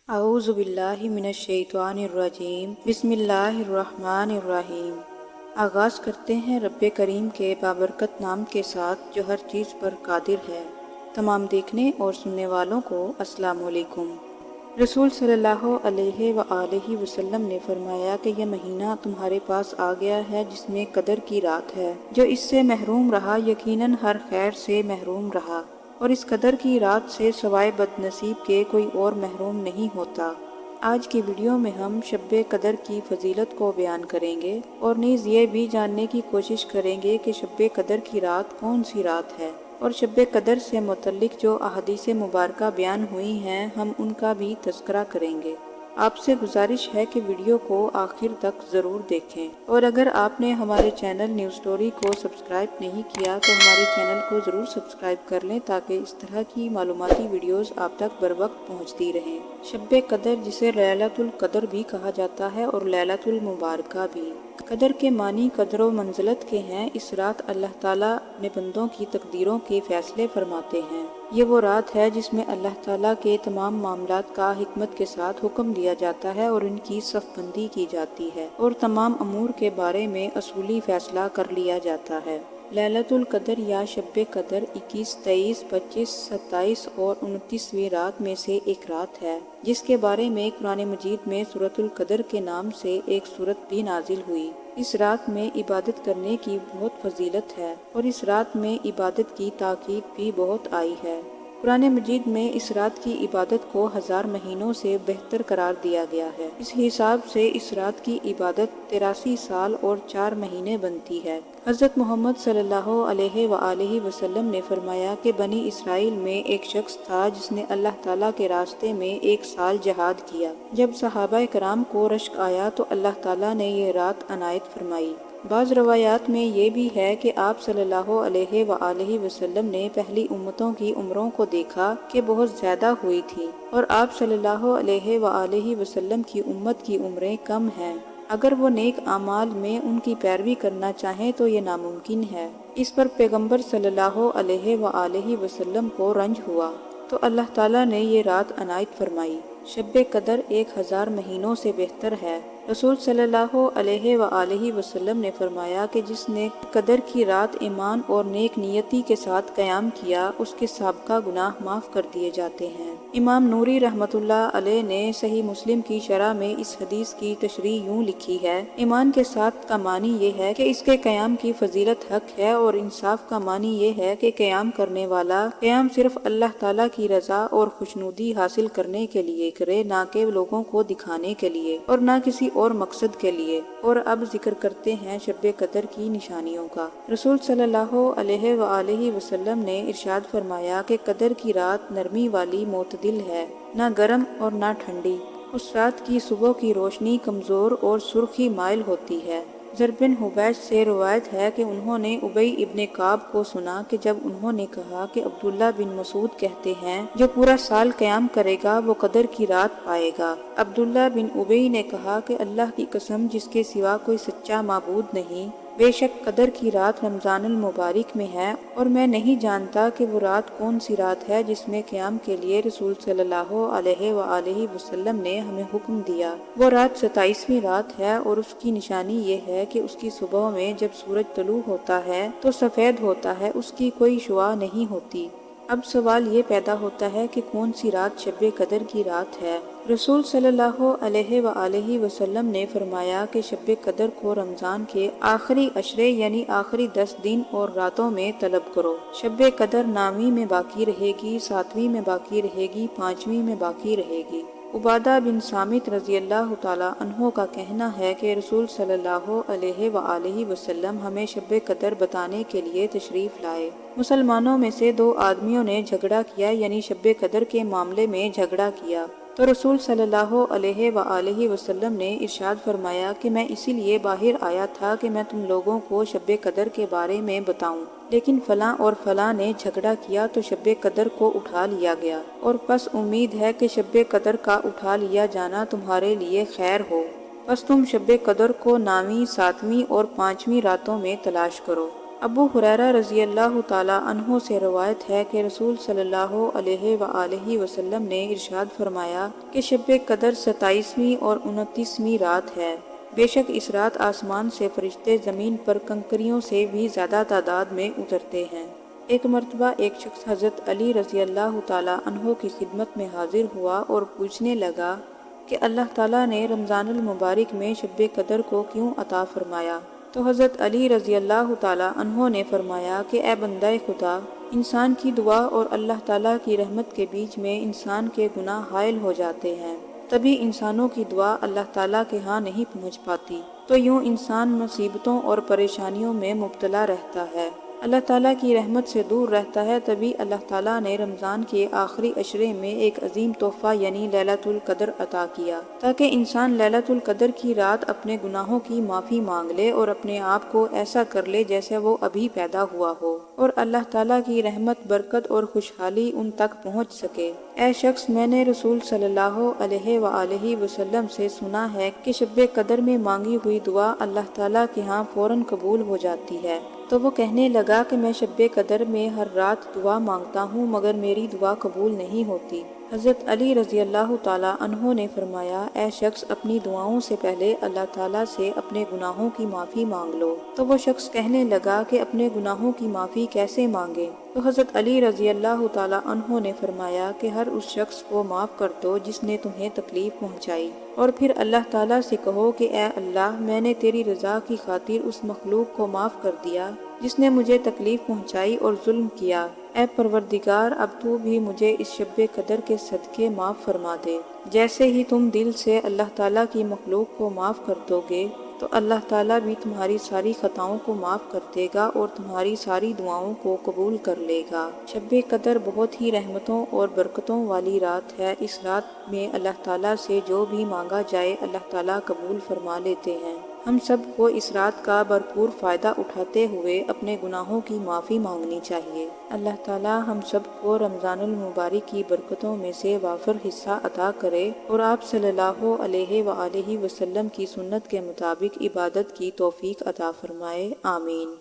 اعوذ باللہ من الشیطان الرجیم بسم اللہ الرحمن الرحیم۔ آغاز کرتے ہیں رب کریم کے بابرکت نام کے ساتھ جو ہر چیز پر قادر ہے۔ تمام دیکھنے اور سننے والوں کو السلام علیکم۔ رسول صلی اللہ علیہ وآلہ وسلم نے فرمایا کہ یہ مہینہ تمہارے پاس آ گیا ہے جس میں قدر کی رات ہے۔ جو اس سے محروم رہا یقیناً ہر خیر سے محروم رہا، اور اس قدر کی رات سے سوائے بد نصیب کے کوئی اور محروم نہیں ہوتا۔ آج کی ویڈیو میں ہم شب قدر کی فضیلت کو بیان کریں گے اور نیز یہ بھی جاننے کی کوشش کریں گے کہ شب قدر کی رات کون سی رات ہے، اور شب قدر سے متعلق جو احادیث مبارکہ بیان ہوئی ہیں ہم ان کا بھی تذکرہ کریں گے۔ آپ سے گزارش ہے کہ ویڈیو کو آخر تک ضرور دیکھیں، اور اگر آپ نے ہمارے چینل نیوز سٹوری کو سبسکرائب نہیں کیا تو ہمارے چینل کو ضرور سبسکرائب کر لیں تاکہ اس طرح کی معلوماتی ویڈیوز آپ تک بروقت پہنچتی رہیں۔ شب قدر جسے لیلۃ القدر بھی کہا جاتا ہے اور لیلۃ المبارکہ بھی۔ قدر کے معنی قدر و منزلت کے ہیں۔ اس رات اللہ تعالیٰ اپنے بندوں کی تقدیروں کے فیصلے فرماتے ہیں۔ یہ وہ رات ہے جس میں اللہ تعالیٰ کے تمام معاملات کا حکمت کے ساتھ حکم دیا جاتا ہے اور ان کی صف بندی کی جاتی ہے، اور تمام امور کے بارے میں اصولی فیصلہ کر لیا جاتا ہے۔ لیلۃ القدر یا شب قدر 21، 23، 25، 27 اور 29ویں رات میں سے ایک رات ہے، جس کے بارے میں قرآن مجید میں سورۃ القدر کے نام سے ایک سورت بھی نازل ہوئی۔ اس رات میں عبادت کرنے کی بہت فضیلت ہے، اور اس رات میں عبادت کی تاکید بھی بہت آئی ہے۔ قرآن مجید میں اس رات کی عبادت کو 1000 مہینوں سے بہتر قرار دیا گیا ہے۔ اس حساب سے اس رات کی عبادت 83 سال اور 4 مہینے بنتی ہے۔ حضرت محمد صلی اللہ علیہ وآلہ وسلم نے فرمایا کہ بنی اسرائیل میں ایک شخص تھا جس نے اللہ تعالیٰ کے راستے میں 1 سال جہاد کیا۔ جب صحابہ کرام کو رشک آیا تو اللہ تعالیٰ نے یہ رات عنایت فرمائی۔ بعض روایات میں یہ بھی ہے کہ آپ صلی اللہ علیہ وآلہ وسلم نے پہلی امتوں کی عمروں کو دیکھا کہ بہت زیادہ ہوئی تھی، اور آپ صلی اللہ علیہ وآلہ وسلم کی امت کی عمریں کم ہیں۔ اگر وہ نیک اعمال میں ان کی پیروی کرنا چاہیں تو یہ ناممکن ہے۔ اس پر پیغمبر صلی اللہ علیہ وآلہ وسلم کو رنج ہوا تو اللہ تعالیٰ نے یہ رات عنایت فرمائی۔ شب قدر 1000 مہینوں سے بہتر ہے۔ رسول صلی اللہ علیہ وآلہ وسلم نے فرمایا کہ جس نے قدر کی رات ایمان اور نیک نیتی کے ساتھ قیام کیا اس کے سابقہ گناہ معاف کر دیے جاتے ہیں۔ امام نوری رحمۃ اللہ علیہ نے صحیح مسلم کی شرح میں اس حدیث کی تشریح یوں لکھی ہے: ایمان کے ساتھ کا معنی یہ ہے کہ اس کے قیام کی فضیلت حق ہے، اور انصاف کا معنی یہ ہے کہ قیام کرنے والا قیام صرف اللہ تعالیٰ کی رضا اور خوشنودی حاصل کرنے کے لیے کرے، نہ کہ لوگوں کو دکھانے کے لیے اور نہ کسی اور مقصد کے لیے۔ اور اب ذکر کرتے ہیں شب قدر کی نشانیوں کا۔ رسول صلی اللہ علیہ وآلہ وسلم نے ارشاد فرمایا کہ قدر کی رات نرمی والی معتدل ہے، نہ گرم اور نہ ٹھنڈی۔ اس رات کی صبح کی روشنی کمزور اور سرخی مائل ہوتی ہے۔ زر بن حبیش سے روایت ہے کہ انہوں نے ابی ابن کعب کو سنا کہ جب انہوں نے کہا کہ عبداللہ بن مسعود کہتے ہیں جو پورا سال قیام کرے گا وہ قدر کی رات پائے گا۔ عبداللہ بن ابی نے کہا کہ اللہ کی قسم جس کے سوا کوئی سچا معبود نہیں، بے شک قدر کی رات رمضان المبارک میں ہے، اور میں نہیں جانتا کہ وہ رات کون سی رات ہے جس میں قیام کے لیے رسول صلی اللہ علیہ وآلہ وسلم نے ہمیں حکم دیا۔ وہ رات 27ویں رات ہے، اور اس کی نشانی یہ ہے کہ اس کی صبح میں جب سورج طلوع ہوتا ہے تو سفید ہوتا ہے، اس کی کوئی شعاع نہیں ہوتی۔ اب سوال یہ پیدا ہوتا ہے کہ کون سی رات شب قدر کی رات ہے؟ رسول صلی اللہ علیہ وآلہ وسلم نے فرمایا کہ شب قدر کو رمضان کے آخری عشرے یعنی آخری 10 دن اور راتوں میں طلب کرو۔ شب قدر 9ویں میں باقی رہے گی، 7ویں میں باقی رہے گی، 5ویں میں باقی رہے گی۔ عبادہ بن صامت رضی اللہ تعالیٰ عنہ کا کہنا ہے کہ رسول صلی اللہ علیہ وآلہ وسلم ہمیں شب قدر بتانے کے لیے تشریف لائے۔ مسلمانوں میں سے 2 آدمیوں نے جھگڑا کیا، یعنی شب قدر کے معاملے میں جھگڑا کیا، تو رسول صلی اللہ علیہ وآلہ وسلم نے ارشاد فرمایا کہ میں اسی لیے باہر آیا تھا کہ میں تم لوگوں کو شب قدر کے بارے میں بتاؤں، لیکن فلاں اور فلاں نے جھگڑا کیا تو شب قدر کو اٹھا لیا گیا، اور پس امید ہے کہ شب قدر کا اٹھا لیا جانا تمہارے لیے خیر ہو، پس تم شب قدر کو 9ویں، 7ویں اور 5ویں راتوں میں تلاش کرو۔ ابو ہریرہ رضی اللہ تعالیٰ عنہ سے روایت ہے کہ رسول صلی اللہ علیہ وآلہ وسلم نے ارشاد فرمایا کہ شب قدر 27ویں اور 29ویں رات ہے۔ بے شک اس رات آسمان سے فرشتے زمین پر کنکریوں سے بھی زیادہ تعداد میں اترتے ہیں۔ ایک مرتبہ ایک شخص حضرت علی رضی اللہ تعالیٰ عنہ کی خدمت میں حاضر ہوا اور پوچھنے لگا کہ اللہ تعالیٰ نے رمضان المبارک میں شب قدر کو کیوں عطا فرمایا؟ تو حضرت علی رضی اللہ تعالیٰ عنہ نے فرمایا کہ اے بندہ خدا، انسان کی دعا اور اللہ تعالیٰ کی رحمت کے بیچ میں انسان کے گناہ حائل ہو جاتے ہیں، تبھی انسانوں کی دعا اللہ تعالیٰ کے ہاں نہیں پہنچ پاتی، تو یوں انسان مصیبتوں اور پریشانیوں میں مبتلا رہتا ہے، اللہ تعالیٰ کی رحمت سے دور رہتا ہے۔ تبھی اللہ تعالیٰ نے رمضان کے آخری عشرے میں ایک عظیم تحفہ یعنی لیلۃ القدر عطا کیا، تاکہ انسان لیلۃ القدر کی رات اپنے گناہوں کی معافی مانگ لے اور اپنے آپ کو ایسا کر لے جیسے وہ ابھی پیدا ہوا ہو، اور اللہ تعالیٰ کی رحمت، برکت اور خوشحالی ان تک پہنچ سکے۔ اے شخص، میں نے رسول صلی اللہ علیہ وآلہ وسلم سے سنا ہے کہ شب قدر میں مانگی ہوئی دعا اللہ تعالیٰ کے ہاں فوراً قبول ہو جاتی ہے۔ تو وہ کہنے لگا کہ میں شب قدر میں ہر رات دعا مانگتا ہوں مگر میری دعا قبول نہیں ہوتی۔ حضرت علی رضی اللہ تعالیٰ عنہ نے فرمایا، اے شخص، اپنی دعاؤں سے پہلے اللہ تعالیٰ سے اپنے گناہوں کی معافی مانگ لو۔ تو وہ شخص کہنے لگا کہ اپنے گناہوں کی معافی کیسے مانگے؟ تو حضرت علی رضی اللہ تعالیٰ عنہ نے فرمایا کہ ہر اس شخص کو معاف کر دو جس نے تمہیں تکلیف پہنچائی، اور پھر اللہ تعالیٰ سے کہو کہ اے اللہ، میں نے تیری رضا کی خاطر اس مخلوق کو معاف کر دیا جس نے مجھے تکلیف پہنچائی اور ظلم کیا۔ اے پروردگار، اب تو بھی مجھے اس شب قدر کے صدقے معاف فرما دے۔ جیسے ہی تم دل سے اللہ تعالیٰ کی مخلوق کو معاف کر دو گے تو اللہ تعالیٰ بھی تمہاری ساری خطاؤں کو معاف کر دے گا اور تمہاری ساری دعاؤں کو قبول کر لے گا۔ شب قدر بہت ہی رحمتوں اور برکتوں والی رات ہے۔ اس رات میں اللہ تعالیٰ سے جو بھی مانگا جائے اللہ تعالیٰ قبول فرما لیتے ہیں۔ ہم سب کو اس رات کا بھرپور فائدہ اٹھاتے ہوئے اپنے گناہوں کی معافی مانگنی چاہیے۔ اللہ تعالیٰ ہم سب کو رمضان المبارک کی برکتوں میں سے وافر حصہ عطا کرے اور آپ صلی اللہ علیہ وآلہ وسلم کی سنت کے مطابق عبادت کی توفیق عطا فرمائے۔ آمین۔